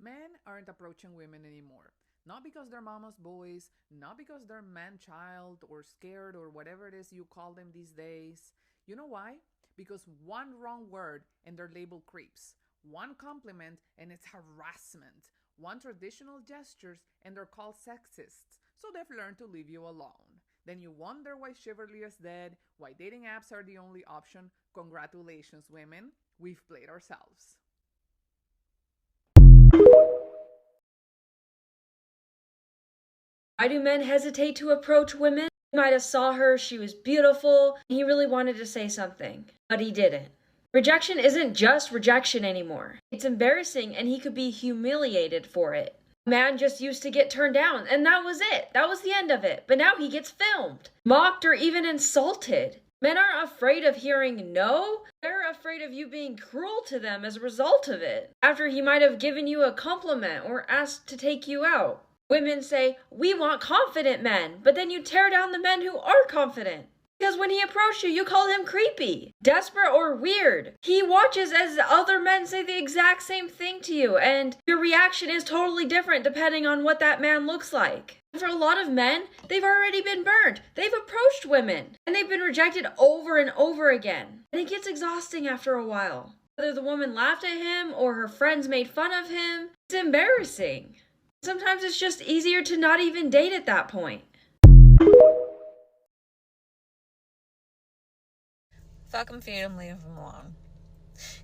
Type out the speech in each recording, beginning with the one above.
Men aren't approaching women anymore. Not because they're mama's boys, not because they're man child or scared or whatever it is you call them these days. You know why? Because one wrong word and they're labeled creeps. One compliment and it's harassment. One traditional gestures and they're called sexists. So they've learned to leave you alone. Then you wonder why chivalry is dead, why dating apps are the only option. Congratulations, women. We've played ourselves. Why do men hesitate to approach women? He might have saw her, she was beautiful, he really wanted to say something, but he didn't. Rejection isn't just rejection anymore. It's embarrassing and he could be humiliated for it. A man just used to get turned down and that was it. That was the end of it. But now he gets filmed, mocked, or even insulted. Men aren't afraid of hearing no. They're afraid of you being cruel to them as a result of it. After he might have given you a compliment or asked to take you out. Women say, we want confident men, but then you tear down the men who are confident. Because when he approached you, you called him creepy, desperate, or weird. He watches as other men say the exact same thing to you, and your reaction is totally different depending on what that man looks like. For a lot of men, they've already been burned. They've approached women, and they've been rejected over and over again. And it gets exhausting after a while. Whether the woman laughed at him or her friends made fun of him, it's embarrassing. Sometimes it's just easier to not even date at that point. Fuck him, feed him, leave him alone.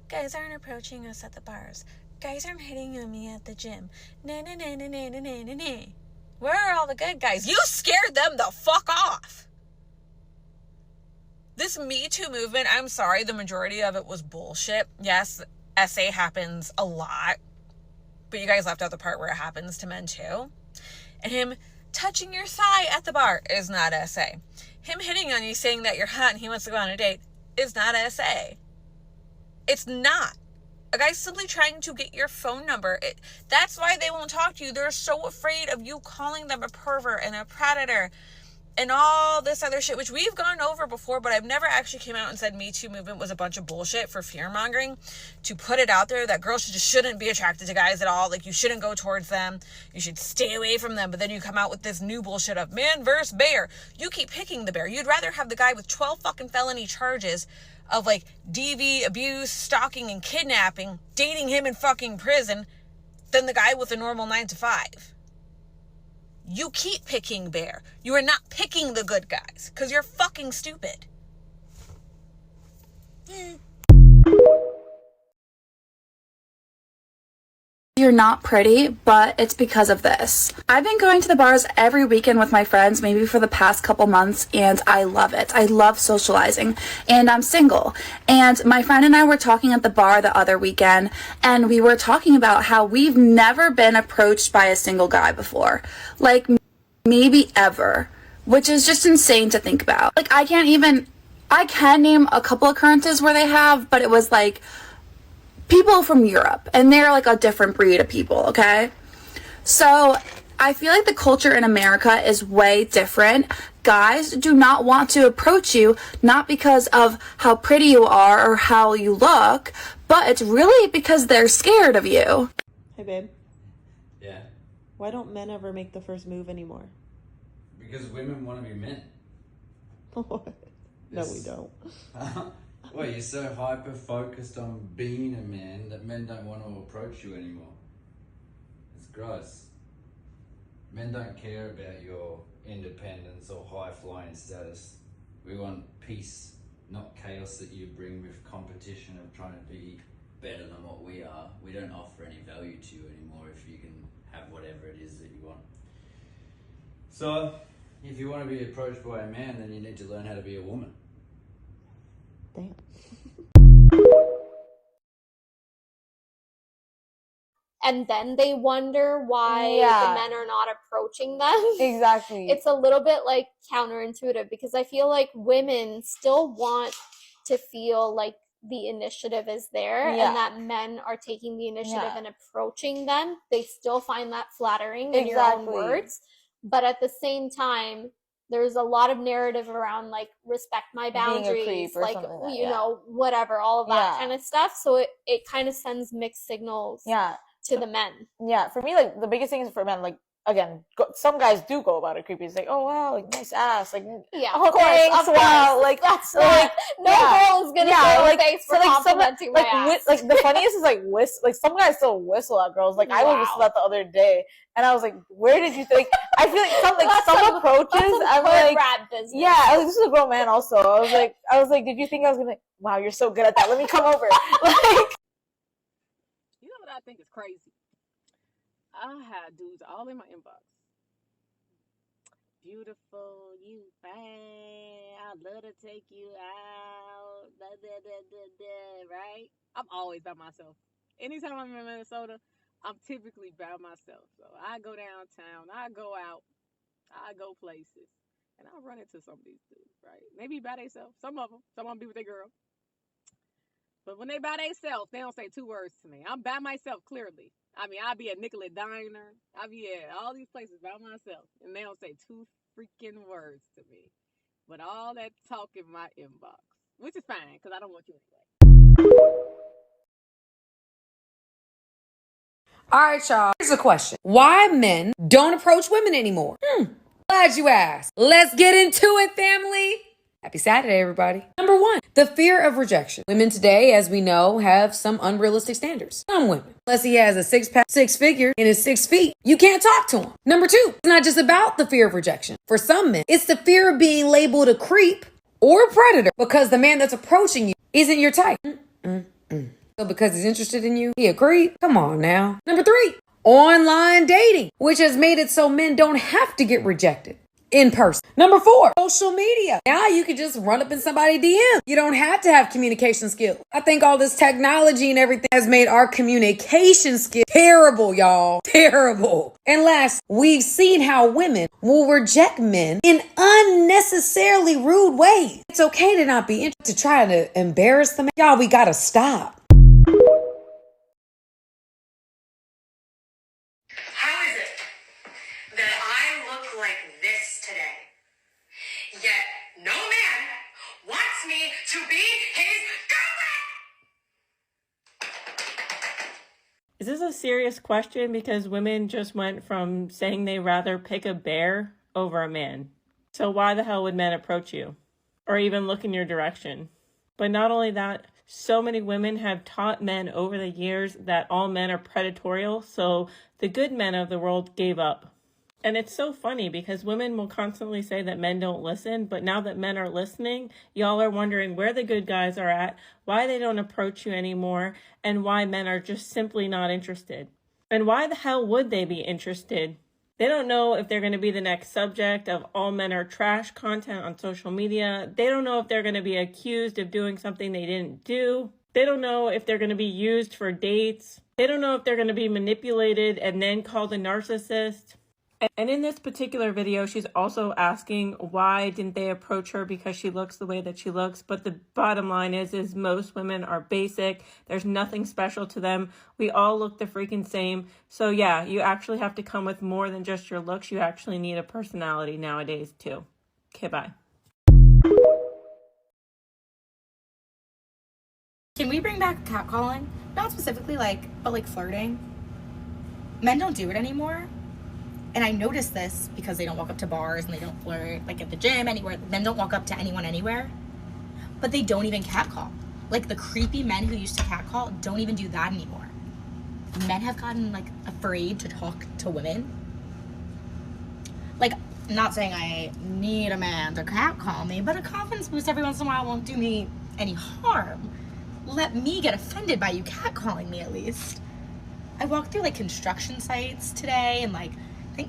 Guys aren't approaching us at the bars. Guys aren't hitting on me at the gym. Nah, nah, nah, nah, nah, nah, nah, nah, nah. Where are all the good guys? You scared them the fuck off. This Me Too movement, I'm sorry, the majority of it was bullshit. Yes, SA happens a lot. But you guys left out the part where it happens to men too. And him touching your thigh at the bar is not SA. Him hitting on you saying that you're hot and he wants to go on a date is not SA. It's not. A guy's simply trying to get your phone number. That's why they won't talk to you. They're so afraid of you calling them a pervert and a predator and all this other shit, which we've gone over before, but I've never actually came out and said Me Too movement was a bunch of bullshit for fear-mongering, to put it out there that girls shouldn't be attracted to guys at all. Like, you shouldn't go towards them. You should stay away from them. But then you come out with this new bullshit of man versus bear. You keep picking the bear. You'd rather have the guy with 12 fucking felony charges of, like, DV, abuse, stalking, and kidnapping, dating him in fucking prison, than the guy with a normal 9 to 5. You keep picking bear. You are not picking the good guys because you're fucking stupid. You're not pretty, but it's because of this. I've been going to the bars every weekend with my friends, maybe for the past couple months, and I love it. I love socializing, and I'm single. And my friend and I were talking at the bar the other weekend, and we were talking about how we've never been approached by a single guy before. Like, maybe ever, which is just insane to think about. Like, I can name a couple occurrences where they have, but it was like, people from Europe, and they're like a different breed of people, okay? So I feel like the culture in America is way different. Guys do not want to approach you, not because of how pretty you are or how you look, but it's really because they're scared of you. Hey, babe. Yeah, Why don't men ever make the first move anymore? because women want to be men. No, we don't. Well, you're so hyper focused on being a man that men don't want to approach you anymore. It's gross. Men don't care about your independence or high flying status. We want peace, not chaos that you bring with competition of trying to be better than what we are. We don't offer any value to you anymore if you can have whatever it is that you want. So, if you want to be approached by a man, then you need to learn how to be a woman. Damn. And then they wonder why the men are not approaching them. Exactly. It's a little bit like counterintuitive because I feel like women still want to feel like the initiative is there and that men are taking the initiative and approaching them. They still find that flattering in your own words. But at the same time, there's a lot of narrative around like respect my boundaries, like you know, whatever, all of that kind of stuff. So it kind of sends mixed signals. Yeah. to the men. Yeah, for me, like, the biggest thing is for men, like, again, some guys do go about it creepy. It's like, oh wow, like, nice ass, like, Yeah, oh, of course, thanks, wow, like, that's like, no girl is gonna say like, thanks for so, like, complimenting my ass. like, the funniest is, like, like, some guys still whistle at girls. Like, I was whistled at the other day, and I was like, where did you think? I feel like some approaches, I'm like, yeah, I was like, this is a grown man also. I was like, did you think I was gonna, wow, you're so good at that, let me come over. Like, you know what I think is crazy? I had dudes all in my inbox. Beautiful, you fine, I'd love to take you out, da, da, da, da, da, right? I'm always by myself. Anytime I'm in Minnesota, I'm typically by myself. So I go downtown, I go out, I go places, and I run into some of these dudes, right? They be by themselves, some of them be with their girl. But when they by themselves, they don't say 2 words to me. I'm by myself, clearly. I mean, I'll be at Nicollet Diner. I'll be at all these places by myself. And they don't say 2 freaking words to me. But all that talk in my inbox. Which is fine, because I don't want you anyway. All right, y'all. Here's a question. Why men don't approach women anymore? Glad you asked. Let's get into it, family. Happy Saturday, everybody. Number 1, the fear of rejection. Women today, as we know, have some unrealistic standards. Some women. Unless he has a 6-pack, 6 figure, and is 6 feet, you can't talk to him. Number 2, it's not just about the fear of rejection. For some men, it's the fear of being labeled a creep or a predator because the man that's approaching you isn't your type. So because he's interested in you, he a creep? Come on now. Number 3, online dating, which has made it so men don't have to get rejected in person. Number 4, social media. Now you can just run up in somebody's DM. You don't have to have communication skills. I think all this technology and everything has made our communication skills terrible, y'all. Terrible. And last, we've seen how women will reject men in unnecessarily rude ways. It's okay to not be interested, to try to embarrass them. Y'all, we gotta stop. How is it that I look like this today, yet no man wants me to be his girlfriend? Is this a serious question? Because women just went from saying they rather pick a bear over a man. So why the hell would men approach you? Or even look in your direction? But not only that, so many women have taught men over the years that all men are predatorial, so the good men of the world gave up. And it's so funny because women will constantly say that men don't listen, but now that men are listening, y'all are wondering where the good guys are at, why they don't approach you anymore, and why men are just simply not interested. And why the hell would they be interested? They don't know if they're going to be the next subject of all men are trash content on social media. They don't know if they're going to be accused of doing something they didn't do. They don't know if they're going to be used for dates. They don't know if they're going to be manipulated and then called a narcissist. And in this particular video, she's also asking why didn't they approach her because she looks the way that she looks. But the bottom line is most women are basic. There's nothing special to them. We all look the freaking same. So yeah, you actually have to come with more than just your looks. You actually need a personality nowadays too. Okay, bye. Can we bring back catcalling? Not specifically but like flirting. Men don't do it anymore. And I noticed this because they don't walk up to bars and they don't flirt, like at the gym, anywhere. Men don't walk up to anyone anywhere. But they don't even catcall. Like the creepy men who used to catcall don't even do that anymore. Men have gotten afraid to talk to women. I'm not saying I need a man to catcall me, but a confidence boost every once in a while won't do me any harm. Let me get offended by you catcalling me at least. I walked through construction sites today and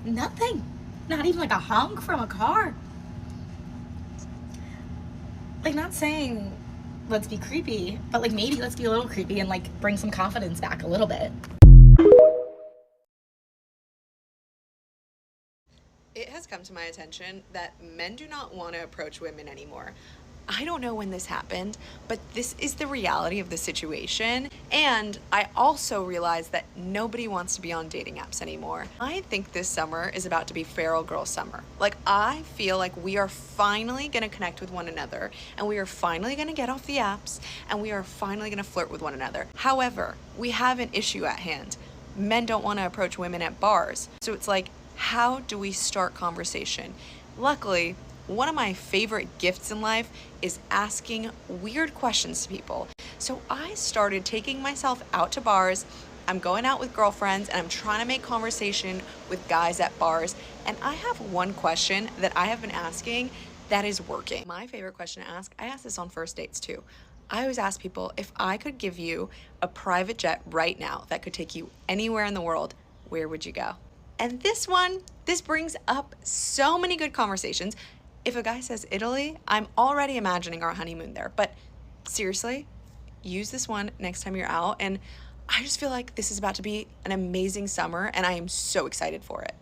nothing, not even a honk from a car. Not saying let's be creepy, but maybe let's be a little creepy and bring some confidence back a little bit. It has come to my attention that men do not want to approach women anymore. I don't know when this happened, but this is the reality of the situation. And I also realized that nobody wants to be on dating apps anymore. I think this summer is about to be feral girl summer. I feel like we are finally gonna connect with one another, and we are finally gonna get off the apps, and we are finally gonna flirt with one another. However, we have an issue at hand. men don't want to approach women at bars. So it's like, how do we start conversation? Luckily, one of my favorite gifts in life is asking weird questions to people. So I started taking myself out to bars. I'm going out with girlfriends and I'm trying to make conversation with guys at bars. And I have one question that I have been asking that is working. My favorite question to ask, I ask this on first dates too. I always ask people, if I could give you a private jet right now that could take you anywhere in the world, where would you go? And this brings up so many good conversations. If a guy says Italy, I'm already imagining our honeymoon there. But seriously, use this one next time you're out. And I just feel like this is about to be an amazing summer and I am so excited for it.